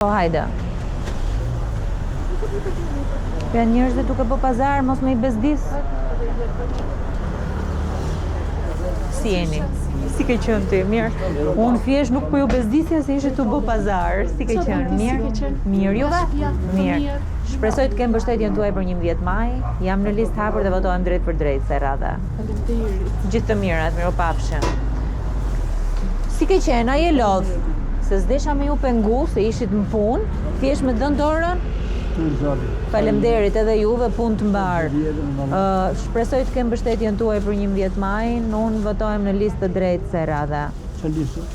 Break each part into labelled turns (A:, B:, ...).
A: Hajde. Janë njerëz që duke bë pazar, mos më I bezdis. Si jeni? Si ke qenë ti? Mirë. Unë thjesht nuk po ju bezdisja se ishe tu bë pazar. Si ke qenë? Mirë. Mirë juve? Mirë. Shpresoj të kem mbështetjen tuaj për 11 maj. Jam në listë hapur dhe votohem drejt për drejt se radha.
B: Faleminderit.
A: Gjithë të mirat, miropafshim. Si ke qenë? A je lodh? Se s'desha me ju pengu, se ishit në punë, thjesht me dhënë dorën. Faleminderit edhe juve, punë të mbarë. Shpresoj të kem mbështetjen tuaj për 11 maj, unë votohem në listë të drejtë se radha.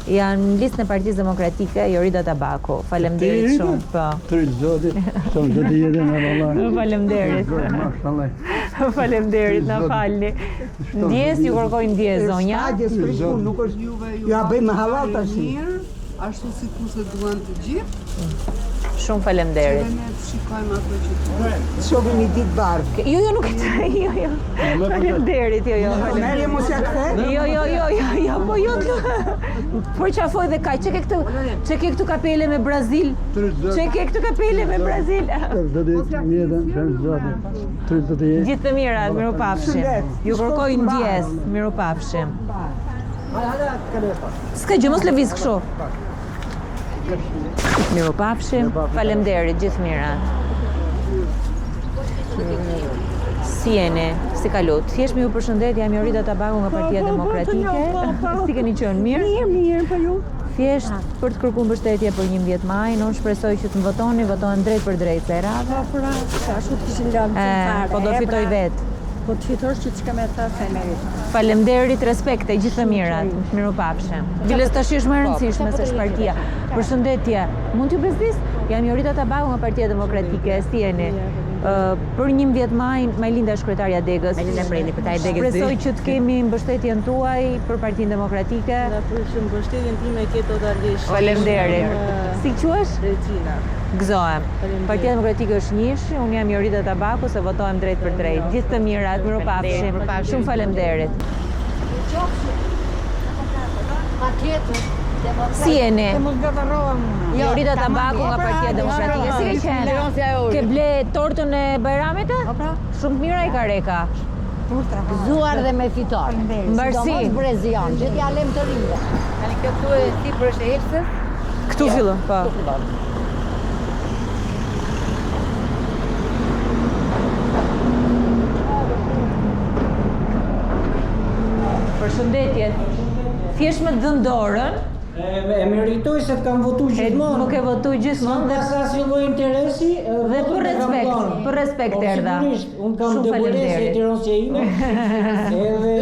A: Janë në listë në Partisë Demokratike, Jorida Tabaku. Faleminderit shumë. Po. Faleminderit. Faleminderit, na falni. Ndjes ju kërkoj ndjes, zonja.
C: Ja bëjmë halal tash.
B: Ashtu si se duan të gjithë.
A: Shumë faleminderit.
B: Ne të shikojmë ato që duan.
C: Shohim një ditë bark.
A: Jo, nuk e jo. Faleminderit, jo.
C: Merje mos ja kthe.
A: Jo, po jo. Por çafoj dhe kaq. Çe ke këtu kapele me Brazil. Çe ke këtu kapele me Brazil. Gjithë të mirat, miropafshim. Ju kërkoj ndjes, miropafshim. S'ka gjë, mos lëviz kështu. Miropafshim, faleminderit, gjithë mirat. Si jeni? Si kalut? Thjesht më ju përshëndet, jam Jorida Tabaku nga Partia Demokratike. Si keni qenë? Mirë?
C: Mirë, po ju.
A: Thjesht për të kërkuar mbështetje për 11 maj, unë shpresoj që të më votoni, votohem drejt për drejt se radha.
C: Ashtu të kishin lënë fare.
A: Po do fitoj vetë.
C: Po të fitosh që çka më tha se merit.
A: Faleminderit, respekte, gjithë të mirat. Miropafshim. Biles tash është më e rëndësishme se është partia. Përshëndetje. Mund t'ju bezdis? Jam Jorida Tabaku nga Partia Demokratike. Si jeni? Për 11 maj, Majlinda është kryetaria Degës.
D: Majlinda Preni, kryetari Degës.
A: Shpresoj që të kemi mbështetjen tuaj për Partinë Demokratike.
B: Na përshëm mbështetjen time ke totalisht.
A: Faleminderit. Si quhesh?
B: Regina.
A: Gëzohem. Partia Demokratike është njëshi, unë jam Jorida Tabaku se votohem drejt për drejt. Gjithë të mirat, miropafshim. Shumë faleminderit. Si jeni? Jorida Tabaku nga Partia Demokratike. Si ke qenë? Ke ble tortën e Bajramit? Shumë mira I ka reka.
D: Gëzuar dhe me fitor.
A: Mbarsi.
D: Sidomos Brezion, gjithë ja lem të rinjve.
E: Tani këtu e si për është e Elsës?
A: Këtu fillon, po. Përshëndetje. Thjesht me dhënë dorën.
F: E meritoj se të kam votu gjithmonë.
A: Nuk e votu gjithmonë
F: dhe sa filloi interesi
A: dhe për respekt erdha.
F: Unë kam debolesë Tiranësia ime. Edhe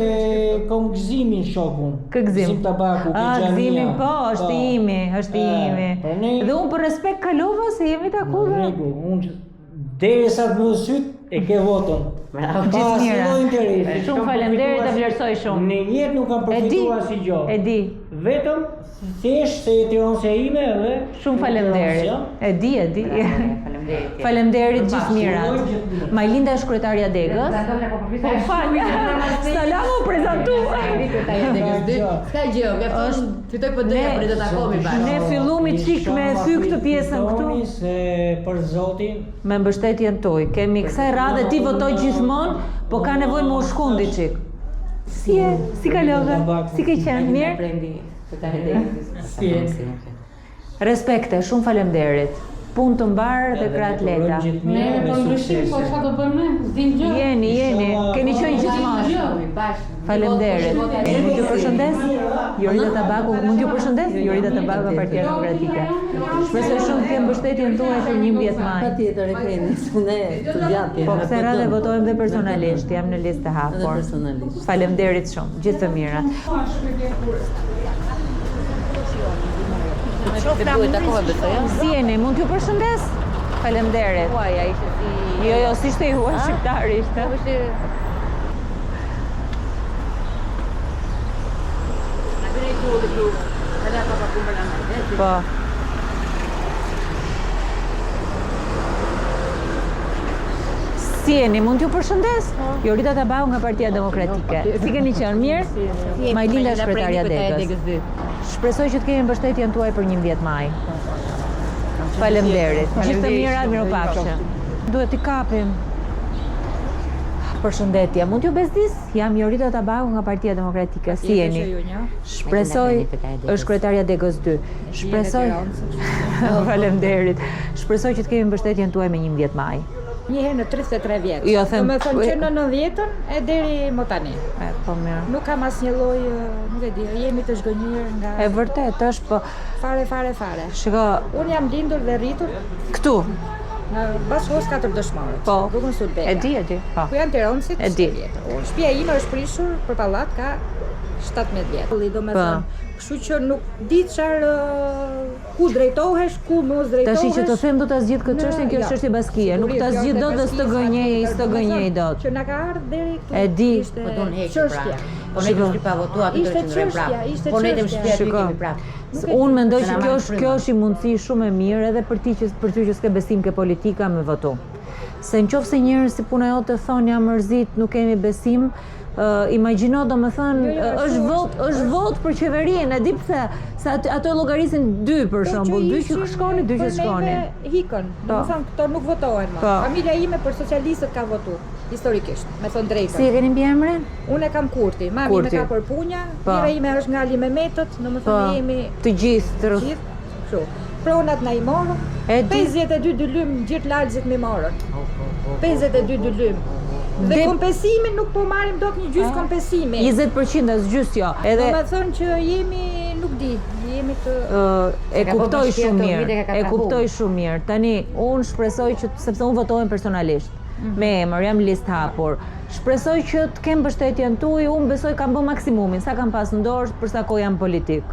F: kam gëzimin shokun.
A: Kë gëzim?
F: Gëzim Tabaku,
A: gëzimin po, është imi. Dhe unë për respekt kalova se jemi takuar.
F: Në rregull, unë derisa të më syt e ke votën.
A: Gjithë mira. Shumë faleminderit dhe vlerësoj shumë.
F: Në jetë nuk kam përfituar si gjë.
A: E di.
F: Vetëm thjesht se Tiranësia ime edhe
A: shumë faleminderit. E di. Faleminderit gjithë mirat. Majlinda është kryetaria Degës. Po fal. Salamu prezantu.
E: Ska gjë, është fitoj për drejt për të takohemi bashkë.
A: Ne fillumi çik me thy këtë pjesën këtu.
F: Se për Zotin
A: me mbështetjen tuaj. Kemi kësaj radhe ti votoj gjithmonë, po ka nevojë më u shkundi çik. Si je? Si kalove? Si ke qenë? Mirë? Respekte, shumë faleminderit. Punë të mbarë dhe kratë leta.
B: Ne po ndryshim, po çfarë do bëjmë ne? S'dim gjë.
A: Jeni. Keni qenë gjithmonë. Faleminderit. Mund t'ju përshëndes? Jorida Tabaku, mund t'ju përshëndes? Jorida Tabaku nga Partia Demokratike. Shpresoj shumë të kem mbështetjen tuaj për 11 maj.
E: Patjetër e keni. Ne të gjatë.
A: Po kësaj radhe votojmë dhe personalisht, jam në listë të hapur. Faleminderit shumë. Gjithë të mirat. Si jeni, mund t'ju përshëndes? Faleminderit.
E: Huaja ishte si...
A: Jo, si ishte I huaj shqiptari ishte. Po. Si jeni, mund t'ju përshëndes? Jorida Tabaku nga Partia Demokratike. Si keni qenë, mirë? Majlinda është kryetaria Degës. Shpresoj që të kemi mbështetjen tuaj për 11 maj. Faleminderit. Gjithë të mirat, mirupafshim. Duhet t'i kapim. Përshëndetje, mund t'ju bezdis? Jam Jorita Tabaku nga Partia Demokratike. Si jeni? Shpresoj, është kryetaria Degës 2. Shpresoj, faleminderit. Shpresoj që të kemi mbështetjen tuaj me 11 maj.
C: Një herë në 33 vjet.
A: Jo, them,
C: Do të thonë që në 90-ën e deri më tani.
A: Po mirë.
C: Nuk kam asnjë lloj, nuk e di, jemi të zgënjur nga
A: E vërtet është, po
C: fare.
A: shiko,
C: Unë jam lindur dhe rritur
A: këtu.
C: në Bashkos 4 dëshmorët.
A: Po.
C: Rrugën Sulbeka.
A: E di. Po.
C: Ku janë Tiranësit?
A: E di.
C: Unë shtëpia ime është prishur për pallat ka 17 vjet. Domethënë, kështu që nuk di çfarë ku drejtohesh, ku mos drejtohesh.
A: Tashi që të them do ta zgjidh këtë çështje, kjo është çështje baskie, nuk ta zgjidh dot dhe s'të gënjej dot.
C: Që na ka ardhur deri këtu.
A: E di.
E: Po do në heqë pra. Po ne kemi pa votuar atë që ndrojmë prapë. Po ne kemi shtëpi aty kemi prapë.
A: Unë mendoj që kjo është i mundësi shumë e mirë edhe për ty që s'ke besim ke politika me votu. Se nëse njerëz si puna jote thonë jam mërzit, nuk kemi besim, imagjino domethënë është vot për qeverinë, e di pse, se ato llogarisin 2 për shembull, 2 që shkonin, 2 që shkonin.
C: Hikën, domethënë këto nuk votohen më. Familja ime për socialistët ka votuar historikisht, me thon drejtën.
A: Si e keni mbi emrin?
C: Unë e kam Kurti, mami me ka për punja, mira ime është nga Ali Mehmetët, domethënë jemi
A: të gjithë
C: kështu. Pronat na i morën. 52 dylym gjithë lalzit me morën. 52 dylym. Dhe kompensimin nuk po marrim dot një gjysmë kompensimi.
A: 20% as gjysë jo. Edhe
C: domethënë që jemi, nuk di, jemi të
A: e kuptoj shumë mirë. Tani unë shpresoj që sepse unë votohem personalisht. Me emër, jam listë hapur. Shpresoj që të kem mbështetjen tuaj, unë besoj kam bërë maksimumin, sa kam pas në dorë për sa kohë jam politik.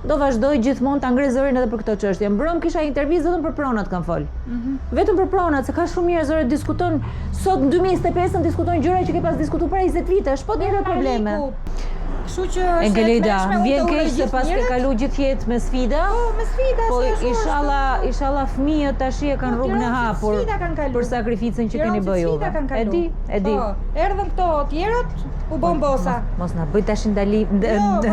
A: Do vazhdoj gjithmonë ta ngrej zërin edhe për këtë çështje. Mbrëm kisha intervistë vetëm për pronat kam fol. Vetëm për pronat, se ka shumë mirë zëre diskuton sot në 2025 diskutojnë gjëra që ke pas diskutuar para 20 vitesh, po t'njëjtat probleme.
C: Kështu që
A: Engelida, vjen keq se pas ke kalu gjithë jetë me sfida.
C: Po, me sfida.
A: Po inshallah fëmijët tash e kanë rrugën e hapur për sakrificën që keni bërë juve. E di.
C: Po, erdhën këto tjerët, u bën bosa.
A: Mos na bëj tash ndalim diferenca.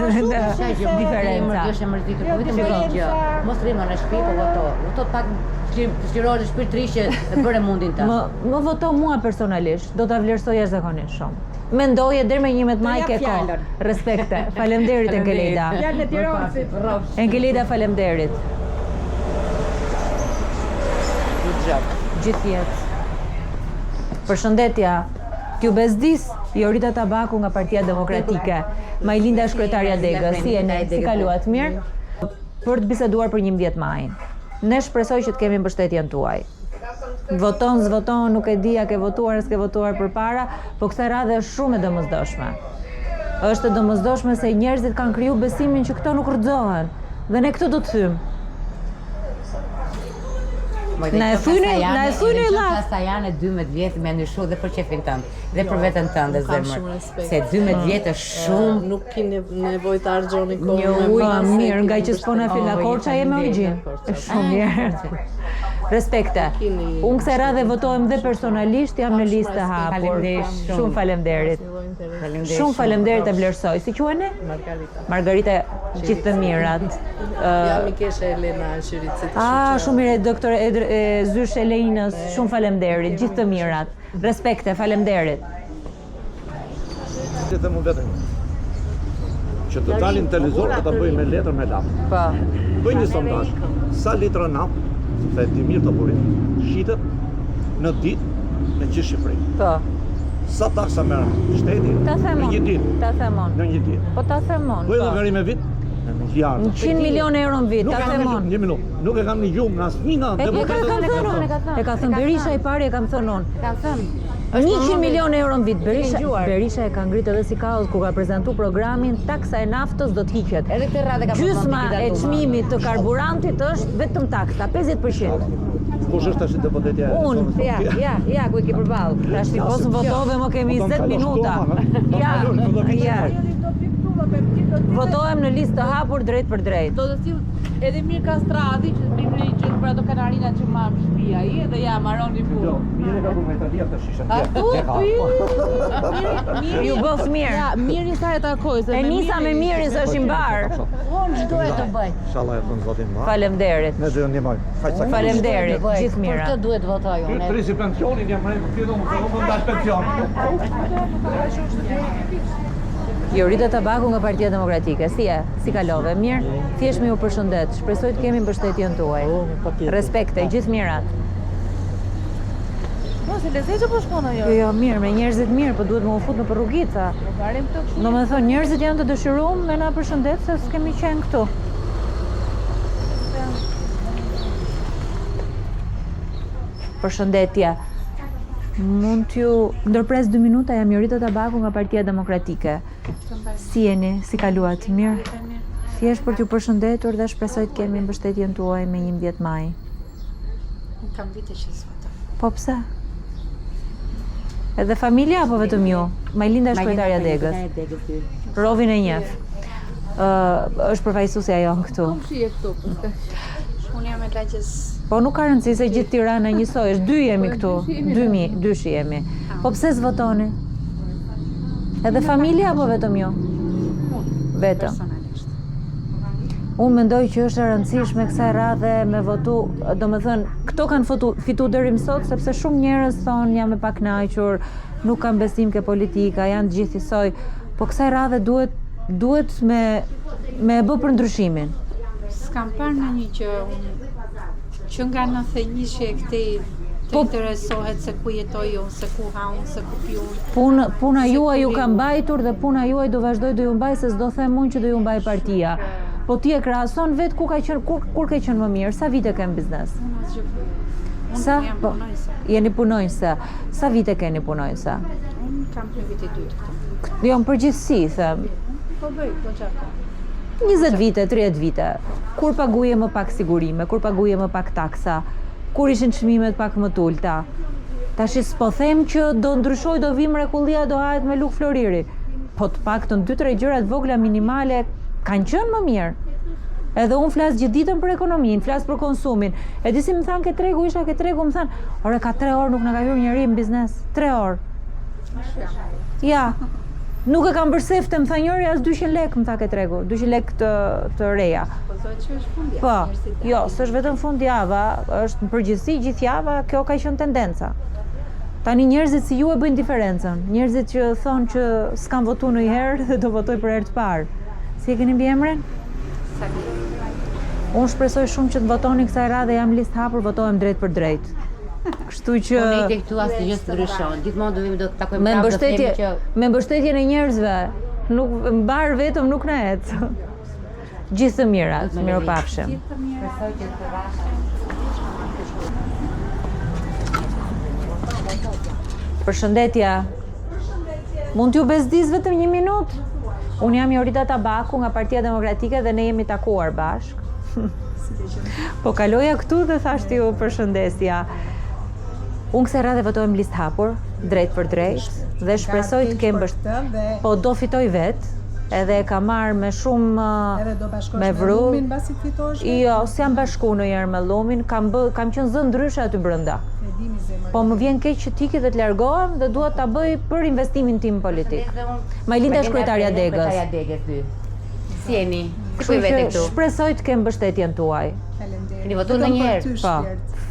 E: Është e mërzitur, po vetëm gjë. Mos rrimë në shtëpi, po voto. Voto pak shqirohet shpirtërisht e bëre mundin ta.
A: Më voto mua personalisht, do ta vlerësoj jashtëzakonisht shumë. Mendoje deri me 11 maj ke kohë. Respekte. Faleminderit Engelida.
C: Fjalën e Tiranësit.
A: Engelida, faleminderit. Gjithë jetë. Përshëndetja. T'ju bezdis, Jorita Tabaku nga Partia Demokratike. Majlinda është kryetaria Degës. Si jeni? Si kaluat mirë? Për të biseduar për 11 majin. Ne shpresoj që të kemi mbështetjen tuaj. Voton, s'voton, nuk e di a ke votuar, s'ke votuar përpara, po kësaj radhe është shumë e domosdoshme. Është e domosdoshme se njerëzit kanë kriju besimin që këto nuk rrëzohen. Dhe ne këtë do të thymë. Na e thyni lart.
E: Sa janë 12 vjet me ndryshu dhe për qefin tënd, dhe për veten tënde zemër. Se 12 vjet është shumë,
B: nuk ki nevojë të harxhoni kohë.
A: Një ujë mirë, nga që s'pona filla Korça jemi origjinë. Është shumë mirë. Respekte. Unë kësaj radhe votojmë dhe personalisht, jam në listë hapur. Shumë faleminderit. Shumë faleminderit e vlerësoj. Si quheni? Margarita, gjithë të mirat.
B: Jam Mikesha Elena Shyricit.
A: Shumë mirë, doktor Zysh Elenës, shumë faleminderit, gjithë të mirat. Respekte, faleminderit.
G: Të them vetëm që të dalin televizor të ta bëjnë me letër me lap.
A: Po.
G: Bëjnë një sondazh. Sa litra nap, sepse ti mirë të burit, shitet në ditë në gjithë Shqipërinë.
A: Po.
G: Sa taksa merr shteti në një ditë?
A: Ta themon.
G: Në një ditë.
A: Po ta themon.
G: Bëj llogari me vit? Në jarë.
A: 100 milionë euro në vit, ta themon.
G: Një minutë. Nuk e kam një gjumë në asnjë nga deputetët.
A: E ka thënë Berisha i pari, e kam thënë unë.
E: ka thënë.
A: 100 milionë euro në vit. Berisha e ka ngritë edhe si kaos kur ka prezantuar programin taksa e naftës do të hiqet.
E: Edhe këtë radhë ka
A: Gjysma e çmimit të karburantit është vetëm taksa, 50%.
G: Kush është tash deputetja?
A: Unë, ja, ku i ke përballë. Tash ti mos votove, më kemi 20 minuta. Ja. Votohem në listë të hapur drejt për drejt.
B: Do të sill edhe Mirka Stradi që
E: për ato kanarinat që marrë në shtëpi ai edhe ja marroni punë.
G: Jo, mirë ka rrugë të dia të shishën.
A: Ju bëf mirë.
E: Ja, Miri sa e takoj se
A: E nisa me Mirin se është i mbar.
E: Unë ç'do e të bëj.
G: Inshallah e bën zotin më.
A: Faleminderit.
G: Ne do ju ndihmojmë. Faq sa.
A: Faleminderit, gjithë
E: Për
A: mira.
E: këtë duhet votoj unë.
G: Ti trisi pensionin jam më këtu më ndaj pension.
A: Jorita Tabaku nga Partia Demokratike. Si e? Si kalove? Mirë? Thjesht ju përshëndet. Shpresoj të kemi mbështetjen tuaj. Respekte, gjithë mirat.
E: Mos e lezoj po shkon ajo.
A: Jo, mirë, me njerëzit mirë, po duhet më u fut në rrugica.
E: Varim këto kështu.
A: Domethënë njerëzit janë të dëshiruar me na përshëndet se s'kemi qenë këtu. Përshëndetje. Mund t'ju ndërpres 2 minuta, jam Jorita Tabaku nga Partia Demokratike. Si jeni? Si kaluat? Mirë? Thjesht për t'ju përshëndetur dhe shpresoj të kemi mbështetjen tuaj me 11 maj.
C: Kam vite që s'votoj.
A: Po pse? Edhe familja apo vetëm ju? Majlinda është kryetarja e Degës. Rovin e njeh. Është përfaqësuesja jon këtu.
E: Si e këtu?
C: Unë jam e lagjës.
A: Po nuk ka rëndësi se gjithë Tirana njësoj është, 2 jemi këtu, 2 jemi. Po pse s'votoni? Edhe familja apo vetëm ju? Vetëm. Unë mendoj që është e rëndësishme kësaj radhe me votu, domethënë këto kanë fitu deri më sot sepse shumë njerëz thonë jam e pakënaqur, nuk kam besim ke politika, janë të gjithë njësoj, po kësaj radhe duhet me e bë për ndryshimin.
C: S'kam parë në një që unë që nga 91 që e këtej të interesohet se ku jetoj unë, se ku ha unë, se ku pi unë.
A: Puna juaj ju ka mbajtur dhe puna juaj do vazhdoj do ju mbaj se s'do them unë që do ju mbaj partia. Po ti e krahason vetë ku ka qenë kur ke qenë më mirë, sa vite ke në biznes?
C: Unë asgjë bëj. Unë
A: Sa?
C: jam
A: Po,
C: punojse.
A: jeni punojse. Sa vite keni punojse?
C: Unë kam 3 vite 2 këtu.
A: Jo, në përgjithësi, them.
C: Po bëj, po çfarë?
A: 20 vite, 30 vite. Kur paguje më pak sigurime, kur paguje më pak taksa, kur ishin çmimet pak më të ulta. Tash s'po them që do ndryshoj, do vi mrekullia, do hahet me luk floriri. Po të paktën 2-3 gjëra të vogla minimale kanë qenë më mirë. Edhe unë flas gjithë ditën për ekonominë, flas për konsumin. E di si më thanë ke tregu, isha ke tregu, më thanë, ore ka 3 orë nuk na ka hyrë njëri në biznes. 3 orë. Ja. Nuk e kam bërsefte, më tha njëri as 200 lek, më tha ke tregu, 200 lek të reja.
C: Po thotë që është fundjavë.
A: Po, jo, s'është vetëm fundjava, është në përgjithësi gjithë java, kjo ka qenë tendenca. Tani njerëzit si ju e bëjnë diferencën, njerëzit që thonë që s'kan votu në i herë dhe do votoj për herë të parë. Si e keni mbi emrin? Unë shpresoj shumë që të votoni kësaj radhe, jam listë hapur, votohem drejt për drejt. Kështu që
E: Po ne këtu asnjë gjë s'ndryshon. Gjithmonë do të takojmë
A: me
E: prapë do të themi
A: mbështetje,
E: që
A: me mbështetjen e njerëzve, nuk mbar vetëm nuk na ecë. Gjithë të mirat, miropafshim. Përshëndetja. Mund t'ju bezdis vetëm 1 minutë? Unë jam Jorita Tabaku nga Partia Demokratike dhe ne jemi takuar bashkë. Po kaloja këtu dhe thashtë ju përshëndesja. Unë kësaj radhe votojmë listë hapur, drejt për drejt, dhe shpresoj të kem po do fitoj vetë, edhe e ka marrë me shumë me vru.
C: Mbasi fitosh.
A: Jo, s'jam bashku në herë me Lumin, kam qenë zë ndryshe aty brenda. Po më vjen keq që tiki dhe të largohem dhe dua ta bëj për investimin tim politik. Majlinda është kryetarja e Degës.
E: Kryetarja e Degës ty. Si jeni? Ku
A: Kështu
E: i vete
A: që
E: këtu?
A: shpresoj të kem mbështetjen tuaj.
E: Keni votuar ndonjëherë?
A: Po.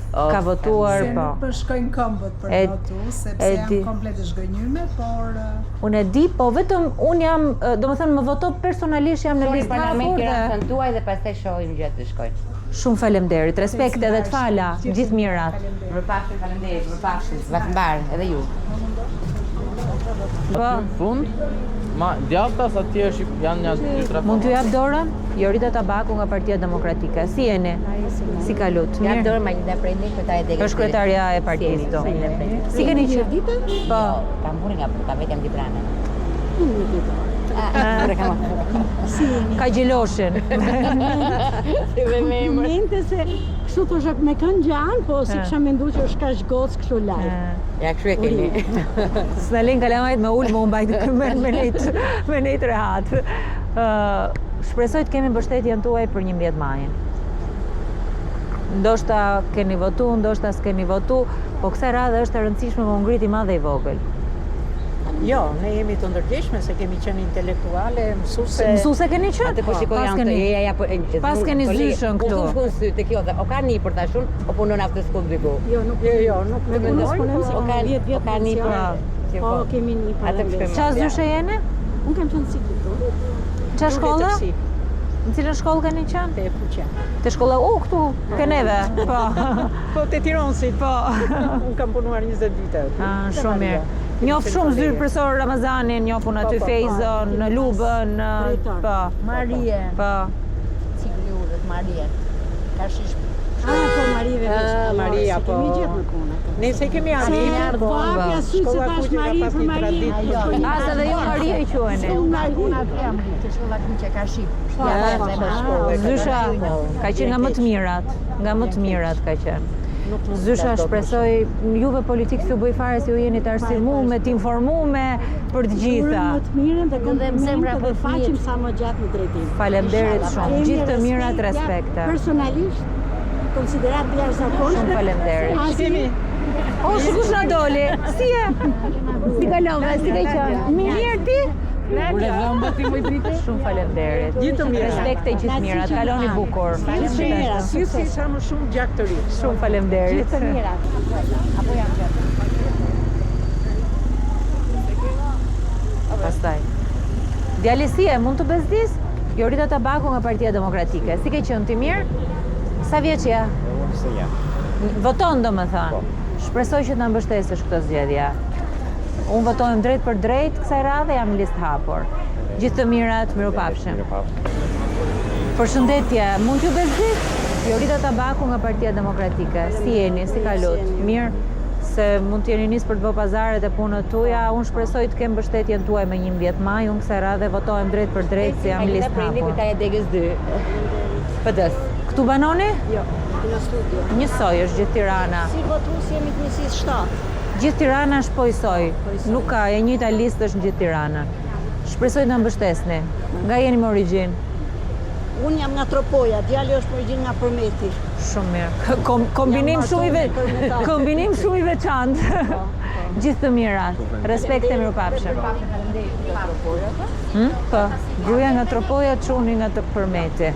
A: Ka votuar, po.
H: Nuk përshkojnë këmbët për votu, sepse jam komplet e zhgënjyme, por...
A: Unë e di, po vetëm unë jam, domethënë më voto personalisht jam në listë
E: parlament
A: hapur
E: Tiranën
A: dhe
E: tuaj dhe pastaj shohim gjë të shkojnë.
A: shumë faleminderit, respekt edhe të fala, gjithë mirat.
E: Përpafshim, faleminderit, përpafshim. Vazhmbar edhe ju.
A: Po,
I: Fund, ma djathtas atje janë një 2-3.
A: mund t'ju jap dorën? Jorita Tabaku nga Partia Demokratike. Si jeni? Si kalut?
E: Ja
A: Mirë?
E: dorë Majlinda Prende, kryetarja e Degës.
A: Është kryetarja e partisë do. Si keni qenë? Po.
E: Kam punë nga vetëm Tirana.
A: Ka gjiloshin.
J: Mente se kështu po shak me kanë gjanë, po si kisha mendu që është kaq gocë kështu live.
E: Ja, kështu e keni.
A: S'na lën kalamajt me ulë, më mbajt me nejt rehat. Shpresoj të kemi mbështetjen tuaj për 11 majin. Ndoshta keni votu, ndoshta s'keni votu, po kësaj radhe është e rëndësishme me u ngrit i madh e i vogël.
C: Jo, ne jemi të ndërgjeshme se kemi qenë intelektuale, mësuese.
A: Mësuese keni qenë?
E: Atë po shikoj janë
A: pas keni zyshën këtu.
E: Ku shkon sy te kjo dhe o ka një për tashun apo në aftë skut diku.
C: Jo, nuk mendoj.
E: O ka 10 vjet ka një për.
J: Po, kemi një për.
A: Çfarë zyshe jeni?
J: Unë kam qenë si këtu.
A: Çfarë shkolla? Në cilën shkollë keni qenë?
C: Te Fuqia.
A: Te shkolla këtu, ke neve. Po.
C: Po te Tiranësit.
A: Po.
C: Unë kam punuar 20 vite.
A: Shumë mirë. Njof shumë zyrë profesor Ramazanin, njofun aty Fejzon, në Lubën, po.
D: Marien.
A: Po.
D: Cikli udhët, Marien. Ka shish.
J: Po
C: Maria, po.
J: Kemi gjithë në kone.
C: Ne se kemi ardhur.
J: Vapja sy se tash Maria për Maria.
A: Asa dhe jo Maria i quheni.
D: Unë atë jam të shkolla kuqe ka shqip.
A: Zysha ka qenë nga më të mirat, ka qenë. Zysha shpresoj juve politikë s'ju bëj fare si ju jeni të arsimume, të informume për të gjitha.
J: Më të mirën dhe komplimente dhe faqim sa më gjatë në drejtim.
A: Faleminderit shumë. Gjithë të mirat respekte.
J: Personalisht konsiderat jashtëzakonshme.
A: Shumë faleminderit. O, shikush na doli. Si je? Si kalove, si ke qenë? Mirë ti? Shumë faleminderit.
C: Gjithë të mira.
A: Respekte gjithë mirat. Kaloni bukur.
C: Si sa më shumë gjak të ri.
A: Shumë faleminderit.
J: Gjithë të mira.
D: Apo jam gjë.
A: Pastaj. Djali si e, mund të bezdis? Jorita Tabaku nga Partia Demokratike. Si ke qenë ti mirë? Sa vjeç je?
K: Unë se jam.
A: Voton domethënë. Shpresoj që të na mbështesësh këtë zgjedhje. Unë votojmë drejt për drejt kësaj radhe, jam listë hapur. Gjithë të mirat, mirupafshim. Përshëndetje, mund t'ju bezdis? Jorita Tabaku nga Partia Demokratike. Si jeni, si kalut? Mirë, se mund t'jeni nisë për të bë pazaret e punët tuaja. Unë shpresoj të kem mbështetjen tuaj me 11 maj. Unë kësaj radhe votojmë drejt për drejt, si jam listë hapur.
E: Degës 2. PD-s.
A: Këtu banoni?
J: Jo, në studio.
A: Njësoj është gjithë Tirana.
J: Si votues jemi të njësisë 7.
A: Gjithë Tirana është po i soj. Nuk ka, e njëjta listë është në gjithë Tirana. Shpresoj të na mbështesni. Nga jeni me origjinë?
J: Unë jam nga Tropoja, djali është me origjinë nga Përmeti.
A: Shumë mirë. Kombinim shumë i veçantë. Gjithë të mirat. Respekte, mirupafshim. Po, gruaja nga Tropoja, çuni nga Përmeti.